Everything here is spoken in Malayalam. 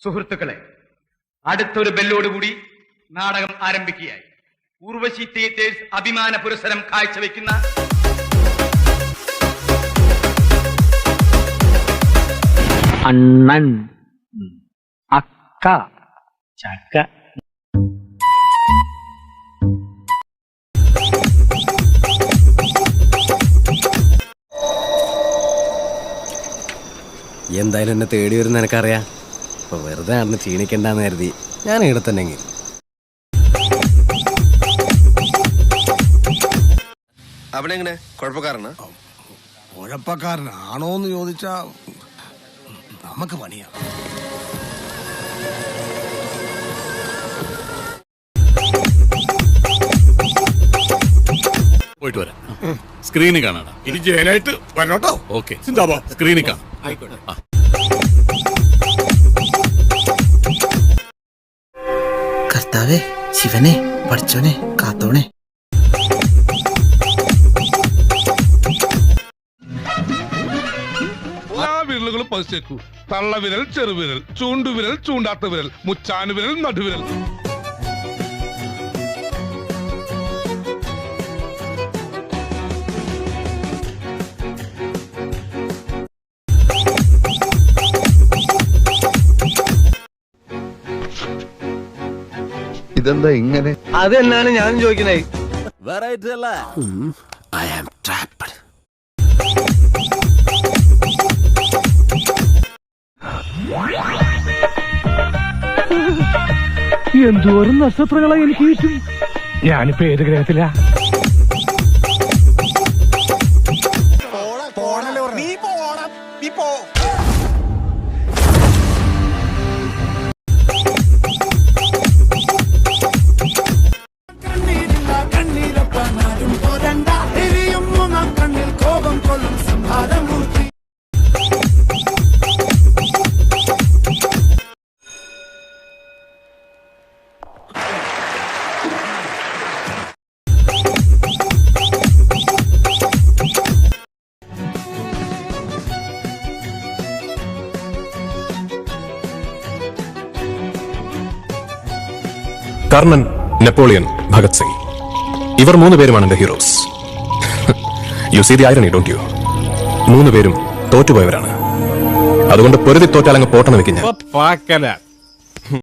സുഹൃത്തുക്കളെ, അടുത്തൊരു ബെല്ലോടുകൂടി നാടകം ആരംഭിക്കുകയായി. ഊർവശി തിയേറ്റേഴ്സ് അഭിമാന പുരസ്സരം കാഴ്ചവെക്കുന്ന അണ്ണൻ, അക്ക, ചക്ക. എന്തായാലും എന്നെ തേടി വരുന്ന എനിക്കറിയാം. അപ്പൊ വെറുതെ ആണെന്ന് ക്ഷീണിക്കണ്ടെന്ന് കരുതി ഞാൻ ഇവിടെ തന്നെ. അവിടെ എങ്ങനെ കുഴപ്പക്കാരനാ? കുഴപ്പക്കാരനാണോന്ന് ചോദിച്ചാ നമുക്ക് പണിയാ. പോയിട്ട് വരാം. സ്ക്രീനിൽ കാണാം. ഇനി ജയിലായിട്ട് വരണോട്ടോ. ഓക്കെ, സ്ക്രീനിൽ കാണാം. കർത്താവേ, ശിവനെ, പഠിച്ചോനെ, കാത്തോണേ. എല്ലാ വിരലുകളും പതിച്ചേക്കൂ. തള്ളവിരൽ, ചെറുവിരൽ, ചൂണ്ടുവിരൽ, ചൂണ്ടാത്ത വിരൽ, മുച്ചാനുവിരൽ, നടുവിരൽ. ഇതെന്താ ഇങ്ങനെ? അതെന്നാണ് ഞാൻ ചോദിക്കുന്നത്. I am trapped. എന്തോരം നക്ഷത്രങ്ങളെ എനിക്ക് കിട്ടും. ഞാനിപ്പോ ഏത് ഗ്രഹത്തിലാ? കർണൻ, നെപ്പോളിയൻ, ഭഗത് സിംഗ്, ഇവർ 3 പേരുമാണ് എന്റെ heroes. You see the irony, don't you? 3 പേരും തോറ്റുപോയവരാണ്. അതുകൊണ്ട് പൊരുതി തോറ്റാലങ്ങ് പോട്ടെന്ന് വെക്കുന്ന